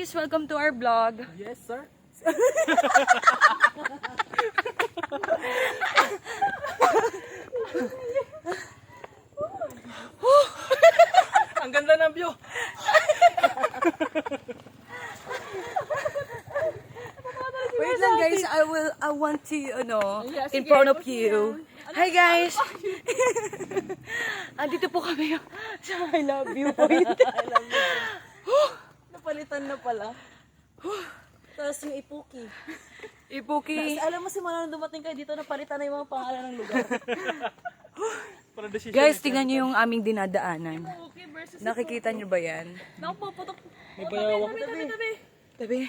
guys! Welcome to our vlog. Yes, sir. Ang ganda ng view. Wait lang guys, I want to, in front of you. Hi guys! Andito po kami sa I love you point. Napalitan na pala. Tapos yung Ipuki. Ipuki. Alam mo simula nung dumating kayo dito, napalitan na yung mga pangalan ng lugar. Guys, tingnan niyo yung aming dinadaanan. Nakikita niyo ba yan? Naku, putok. May bayawak. Tabi.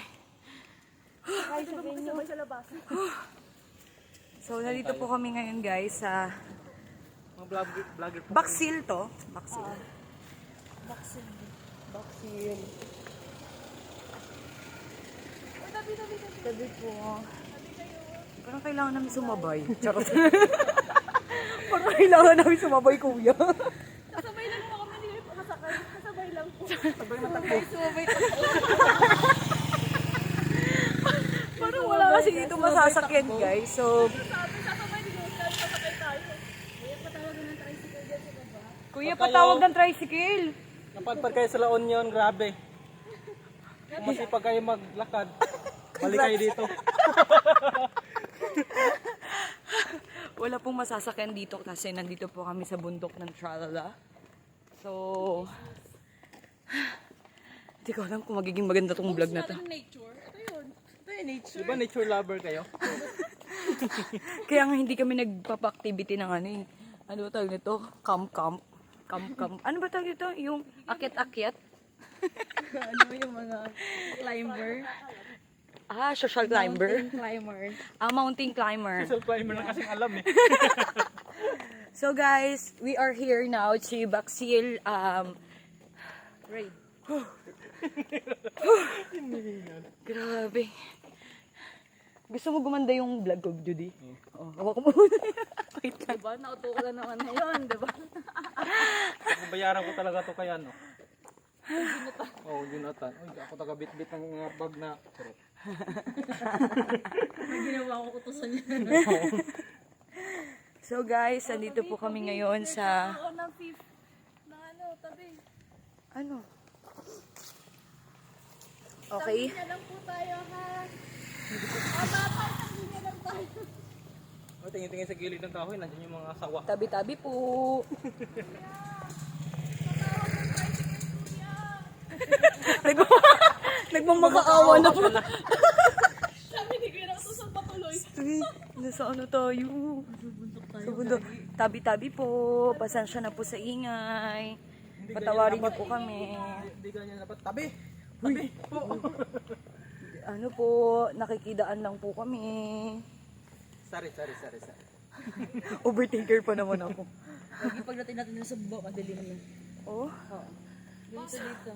Ay, sabay sa labas. So, nandito po kami ngayon guys sa Mga vlogger po. Baksil to. Baksil. Baksil. Tabi po. Parang kailangan namin sumabay. Charot. Parang kailangan namin sumabay, kuya. Kasabay lang po kami, hindi po kasakay. Kasabay lang po. Sumabay parang wala kasi dito masasakyan, guys. So, Sasabay, hindi ko sasakay tayo. Kaya patawagan ng tricycle dyan sa baba. kuya, patawag ng tricycle. Napadpad kayo sa La Union, grabe. Kung masipag kayo maglakad, balik kayo dito. Wala pong masasakyan dito kasi nandito po kami sa bundok ng Tralala. So, hindi ko alam kung magiging maganda tong vlog na to. Nature. Ito yun. Ito yung nature. Diba nature lover kayo? Kaya nga hindi kami nagpapa-activity ng ano eh. Ano ba tawag nito? Camp. Ano ba tawag nito? Yung akyat-akyat? Ano yung mga climber? Social climber. Climber. Mountain climber. Self-climber na kasing alam eh. So guys, we are here now to Baksil Raid. Grabe. Gusto mo gumanda yung vlog ko, Judy? Oh, hawak mo muna. Wait lang. Diba? Nauto ka lang naman na yun, diba? Bayaran ko talaga to kaya no. Oh, Jonathan. Uy, ako taga bit-bit ng mga bag na. Charot. May ginawa ko utusan niya. So guys, andito po kami ngayon sa... Ako ng fifth. Na ano, tabi. Ano? Okay. Tabi na lang po tayo, ha? Bye, tabi na lang tayo. Oh, tingin-tingin sa gilid ng kahoy, nandiyan yung mga sawa. Tabi-tabi po. Nagmamakaawa na po. Sabi ni Kuya, utusan patuloy. Nasa ano tayo? Sa bundok. Tabi-tabi po. Pasensya na po sa ingay. Patawarin niyo po kami. Hindi ganyan dapat. Tabi! Tabi! Po! Ano po, nakikidaan lang po kami. Sorry. Overthinker pa naman ako. Lagi pagdating natin dun sa baba, madilim na. Oh. Dito.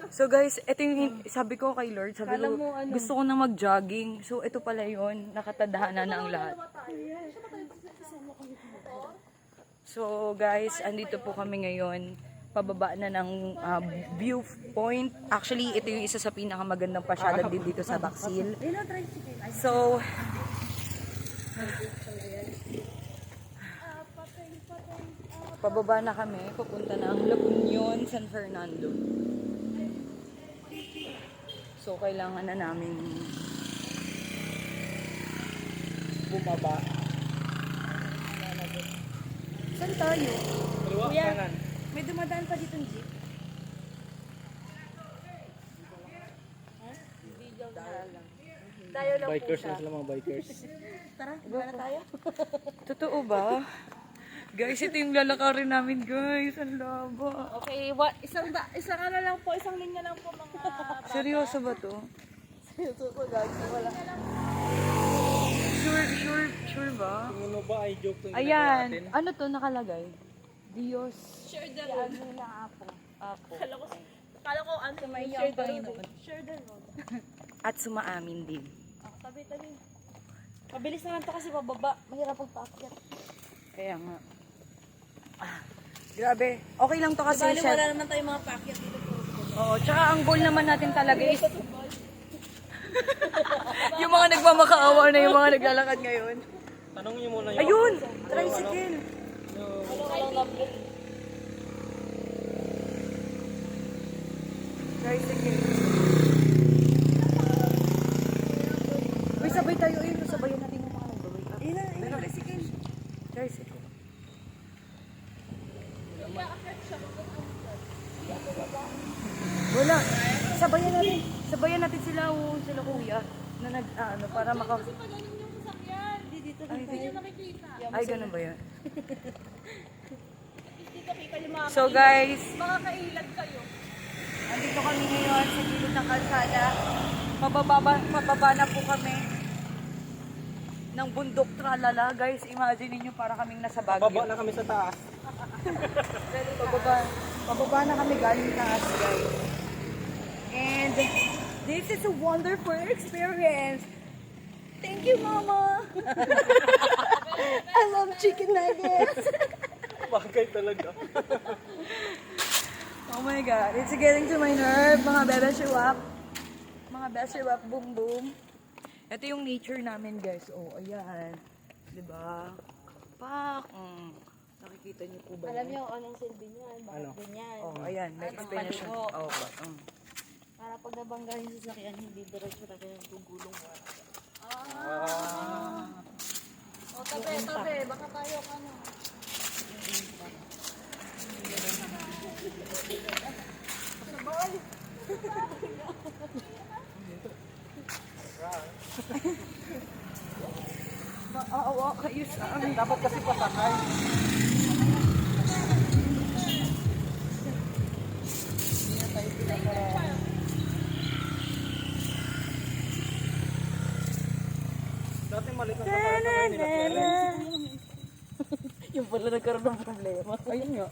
So guys, ito yung sabi ko kay Lord, sabi Kala ko, mo ano? gusto ko na mag-jogging. So ito pala yun, nakatadhana na ang lahat. So guys, andito po kami ngayon. Pababa na ng viewpoint. Actually, ito yung isa sa pinakamagandang pasyalan din dito sa Baksil. So, pababa na kami. Papunta na ang La Union, San Fernando. So, kailangan na namin bumaba. Saan tayo? Kaliwa, kanan. May dumadaan pa dito ng jeep. Tayo lang po Bikers siya. na sila mga bikers. Tara, iba na tayo. Totoo ba? Guys, ito yung lalakarin namin, guys. Ang laba. Okay, isang ano lang po, isang linya lang po mga... Seryoso ba to? Seryoso ko, guys. Wala. Sure ba? Kung ano ba ay joke itong ginagawa Ayan. natin? Ano to nakalagay? Dios. Share the road. Ako. Kala ko ano, share the road. Share the road. At sumaamin din. Tabi. Mabilis na lang to kasi pababa. Mahirap pagpaakyat. Kaya nga. Grabe. Okay lang to kasi Bali, siya. wala naman tayong mga paakyat dito po. Oo, tsaka ang goal naman natin talaga is yung mga nagmamakaawa na yung mga naglalakad ngayon. Tanong niyo muna yun. Ayun! Tricycle! Tricycle. Uy, sabay tayo. Ayun, sabayan natin yung mga nagbabay. Tricycle. Tricycle. Wala. Sabayan natin. Sabayan natin sila, sila kuya. Na nag, para maka... Kasi pagaling yung sasakyan. Dito nakikita. Ay, ganun ba yun? Dito kita yung mga So guys, makakailad kayo. andito kami ngayon sa gilid ng kalsada. Pababa na po kami ng bundok tralala. Guys, imagine niyo para kaming nasa Baguio. Baba na kami sa taas. Pababa na kami galing taas, guys. And this is a wonderful experience. Thank you, Mama. I love chicken nuggets. Bagay talaga. Oh my God, it's getting to my nerve, mga bebe shiwap. Mga bebe shiwap, boom boom. Ito yung nature namin, guys. Oh, ayan. Diba? Pak. Nakikita niyo po ba? Alam yan? niyo kung anong silbi niyan, bakit ganyan. Oh, ayan. May explanation. Oh, Para pag nabangga yung sasakyan, hindi diretso na kayo gugulong mo. O, tabi, baka tayo ano. Maawa kayo sa amin. Dapat kasi pasakay. Dati maliit ang sasakyan na hindi na Yung pala nagkaroon ng problema. Ayun nga.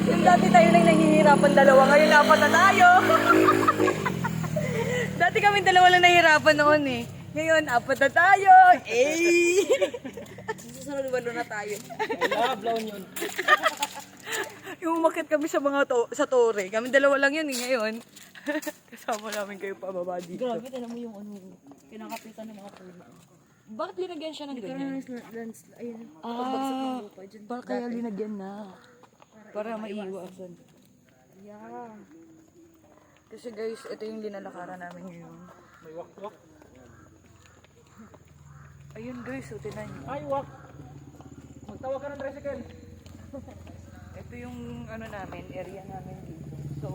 Yung dati tayo lang nahihirapan dalawa, ngayon apat na tayo. Dati kami dalawa lang nahihirapan noon eh. Ngayon, apat na tayo. Eh! Susunod walo na tayo. I love La Union. Yung umakit kami sa mga sa tore. Kami dalawa lang yun eh ngayon. Kasama namin kayo pababa dito. Grabe, alam mo yung ano, kinakapitan ng mga puno. Bakit linagyan siya ng ganyan? Ayun, Ah, para kaya linagyan na. Para maiwasan. yeah. Kasi guys, ito yung linalakaran namin ngayon. May wak-wak. Ayun guys, so tinan nyo. Ay, wak! Magtawag ka ng tricycle. Ito yung ano namin, area namin dito. So,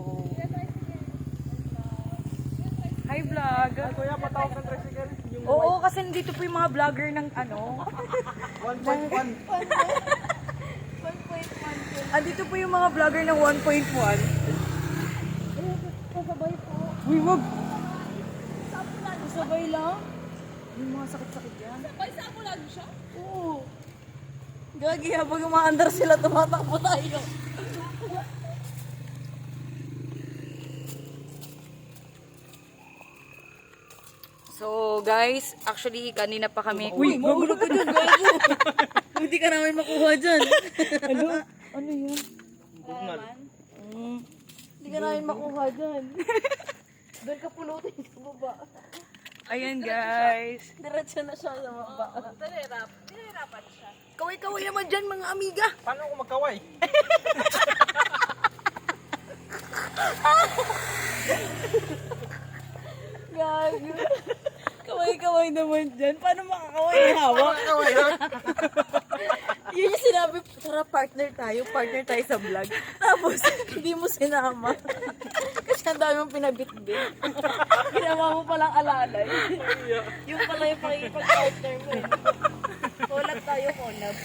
hi vlog! Ay, kuya, patawag ng tricycle. Yung Oo, kasi nandito po yung mga vlogger ng ano. 1.1. Andito po yung mga vlogger ng 1.1. Kasabay po. Uy, wag! Sabay lang? Yung mga sakit-sakit yan. Sabay sa ako lang siya? Oo. Gagi, habang umaandar sila, tumatakbo tayo. So guys, actually kanina pa kami... Uy, mahulog ka dyan, gago! Hindi ka namin makuha dyan. Ano? Ano yun? Bugnal. Hindi ka namin makuha dyan. Doon ka pulutin sa baba. Ayan guys. Diretso na siya sa baba. Tinahirapan siya. Kaway-kaway naman dyan mga amiga. Paano ako magkaway? Gago. Kaway-kaway naman dyan. Paano makakaway? May hawak. Magkaway, ha? Yun yung sinabi, tara partner tayo sa vlog. Tapos, hindi mo sinama. Kasi ang dami mong pinabitbit. Ginawa mo palang alalay. Yung pala yung pakikipag-partner mo eh. Collab tayo, collab.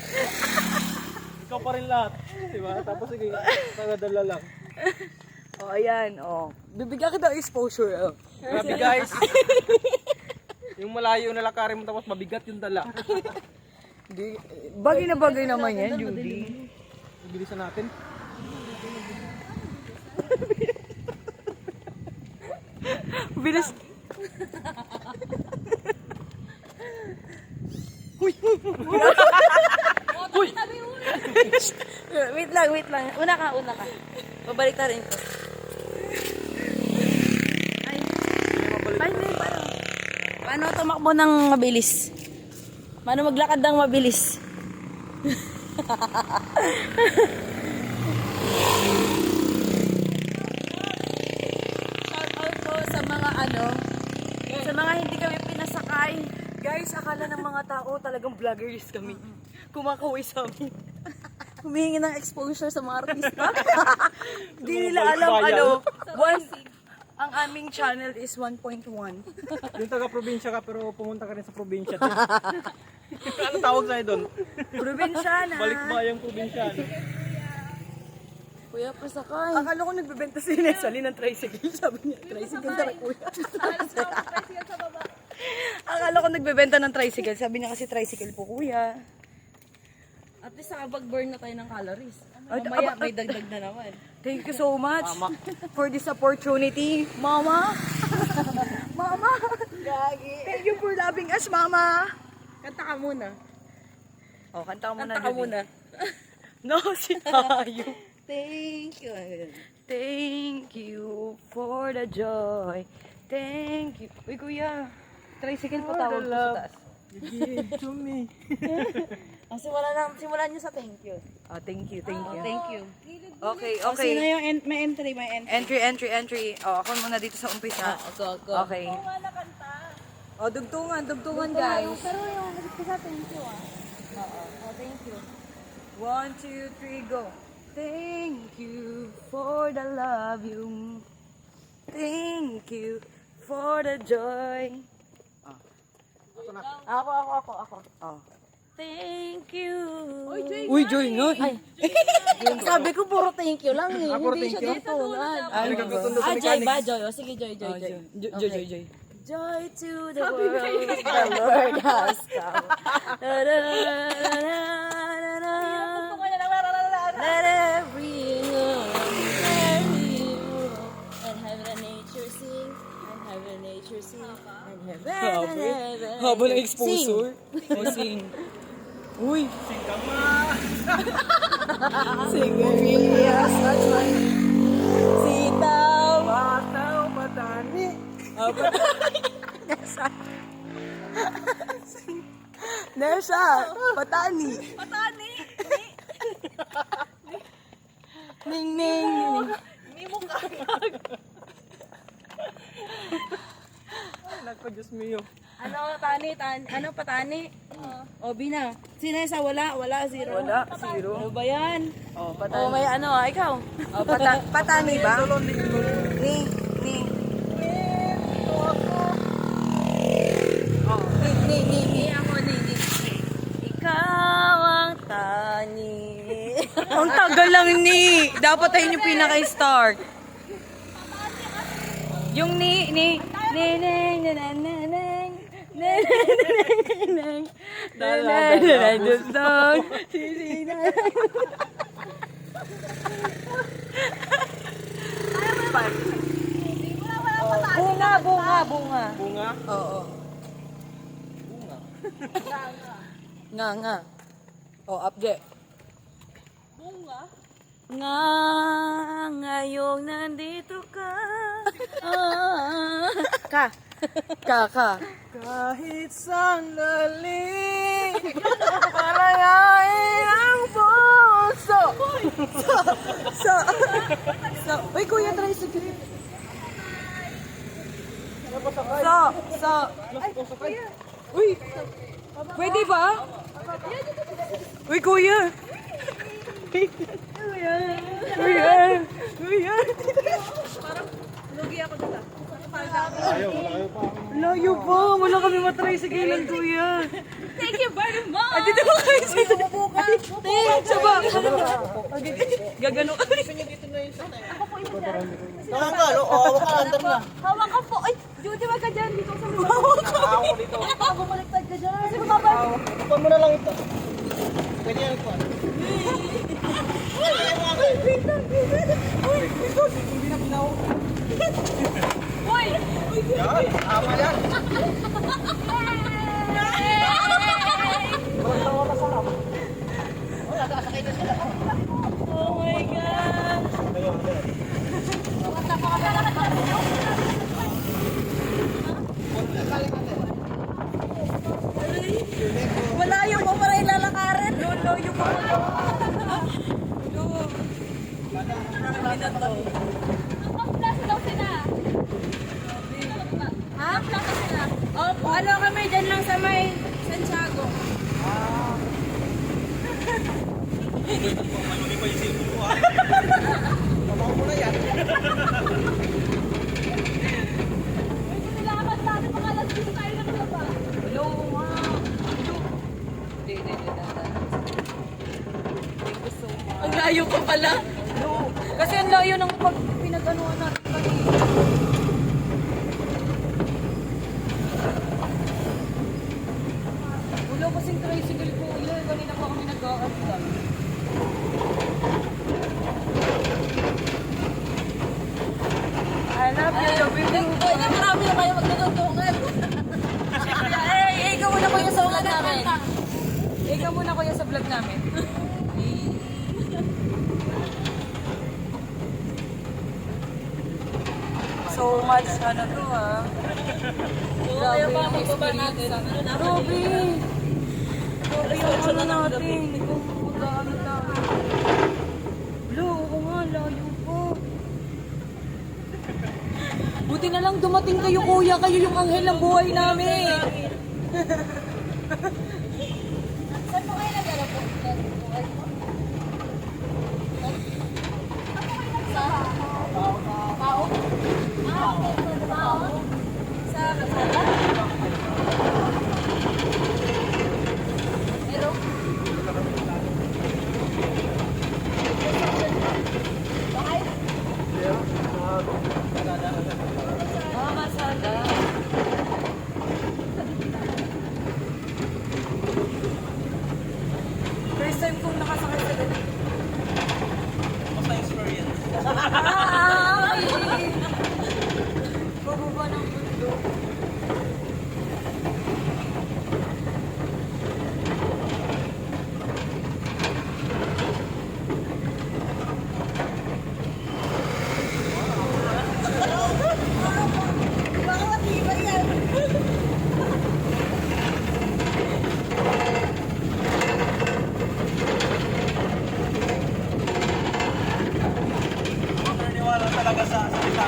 Ikaw pa rin lahat. Diba? Tapos sige, tagadala lang. O, ayan, o. Bibigyan kita exposure, o. Grabe guys. Yung malayo na lakarin mo tapos mabigat yung dala. Bagay na bagay naman yan, Judy. Bilisan natin. Bilis. Uy! Wait lang, wait lang. Una ka. Babalik na rin ko. Ay, paano tumakbo ng mabilis? Paano maglakad ng mabilis? Shout out po sa mga sa mga hindi kami pinasakay. Guys, akala ng mga tao talagang vloggers kami. Kumakaway sa amin. Humihingi ng exposure sa mga artista. Hindi nila alam ang aming channel is 1.1. Yung taga-probinsya ka pero pumunta ka rin sa probinsya. Ano tawag sa'yo doon? Probinsyana. Balikbayang probinsya. Kuya, pasakay. Akala ko nagbebenta si Nesali ng tricycle. Sabi niya, tricycle na kuya. Akala ko nagbebenta ng tricycle. Sabi niya kasi tricycle po kuya. At least nakapag-burn na tayo ng calories. Ay, Mamaya may dagdag na naman. Thank you so much for this opportunity, Mama. Mama. Thank you for loving us, Mama. Kanta ka muna. Oh, kanta mo Kanta ka muna. No, si tayo. Thank you. Thank you for the joy. Thank you. Uy, kuya. Tricycle pa tawag ko sa taas. You give to me. Simulan niyo sa thank you. Oh, thank you, thank you. Thank you. Okay, Sino okay. yung may entry? Entry. Oh, ako muna dito sa umpisa. Go. Okay. Oh, dugtungan guys. Pero yung hagit ko sa thank you thank you. 1, 2, 3, go. Thank you for the love you. Thank you for the joy. Ako. Oh. Thank you. Uy, Joy nga. Ay. Sabi ko puro thank you lang eh. puro Hindi thank siya you? tutunan. Ano ka tutundo sa Joy ba? mechanics? Joy. O sige, Joy. Joy. Joy to the world, the Lord has come. Let everyone and heaven and nature sing, and heaven and nature sing, and heaven and heaven. Haba ng exposure. Sing. Uy. Sigarilyas at mani. Sitaw. Bataw, matani. Nesa, patani. Ning ning. Nagpa-Diyos mio. Ano patani? Obi na. Sinesa wala, zero. Wala, zero. Ano ba yan? Oh, Oh, may ikaw. Oh, patani ba? Ni. Ni. Ako ni. Ikaw ang tani. Ang tagal lang ni. Dapat ayun yung pinaka-start. Yung ni. Bunga. Bunga? Oo. Bunga. Nga. Oh, update. Nga ngayong nandito ka. Ka. Kahit sandali. Parayain ang puso. Uy, kuya, try sa grip. Uy, pwede ba? Uy, kuya. Kuya. Lugi ako dito. Ayaw pa. Layo pa. Wala kami matry sa gilid, kuya. Thank you very much. Dito ba kayo sa Saba. Gagano kami. Hawak ka po. Ay, Judy, wag ka dyan. Dito sa mga. Ako dito. Baka bumaliktad ka dyan. Kasi mababalik. Ipon mo na lang ito. Pwede yan ipon. Uy! Yan, tama yan. Tawa ka sarap. Oh my God! Malayo mo para ilalakarin. Lolo, yung mga Ha? Opo. Ano kami dyan lang sa may Santiago. Hello, ma. Hindi. Thank you so much. Ang layo ko pala. No. Kasi ang layo ng pag pinag-anuhan natin kanina. Wala kasing tricycle ko. Kanina pa kami nag-aantay. I love you, Pwede marami na kayo magtutungan. ikaw muna kuya sa vlog namin. Ikaw muna kuya sa vlog namin. So much ano to ah. Kaya pa magbaba natin. Ano na? Grabe. Grabe yung ano natin. Kung mag-aamit namin. Lo, oo nga, layo po. Buti na lang dumating kayo kuya. Kayo yung anghel ng buhay namin. Saan po kayo nagala po? Sa Pao? Pao? Pao? Sa Kasada? Pero? Bakit? Masada. First time kong nakasakay sa ganito. Basta experience. Bababa ng mundo. Baka matibay yan. Naniniwala talaga sa salita.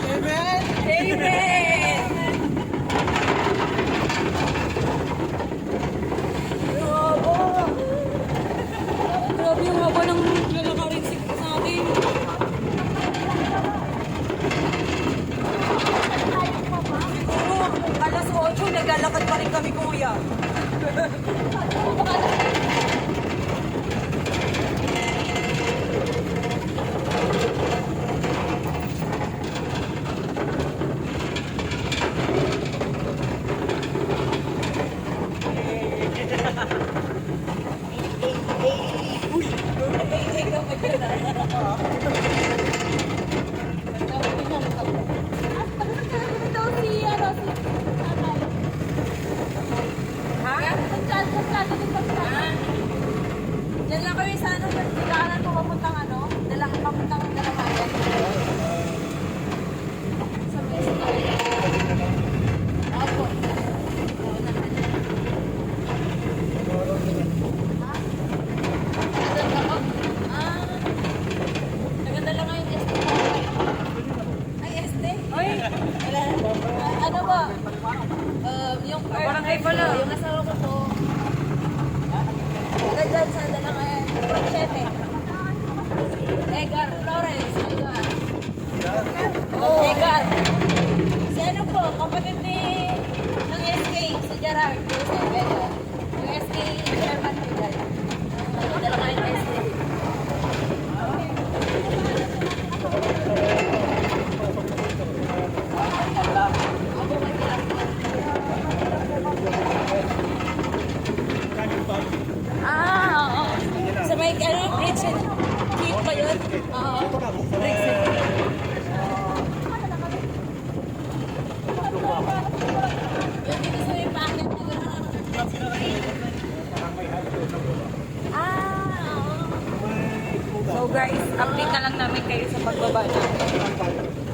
Amen! Amen! Grabe yung haba ng lalakarin sa atin. Siguro, alas 8, naglalakad pa rin kami, kuya. Diyan lang kami sa ano, daanan po papuntang ano, papuntang Dalawagan. Sa Mexico. Opo. Naganda lang ngayon ST. Ay, ST? Ay, Ano ba? Yung barangay pala. Yung asawa ko po. Nandyan sa Dalawagan. Porchete. Edgar Flores. Edgar. Si ano po, kapatid ng SK, si Gerard. Yung SK chairman po dyan. Dalawagan SK. Oo. Sa may bridge and keep ba yun? Oo. Bridge and Yung dito sa may packet na gano'n. So guys, update na lang namin kayo sa pagbaba namin.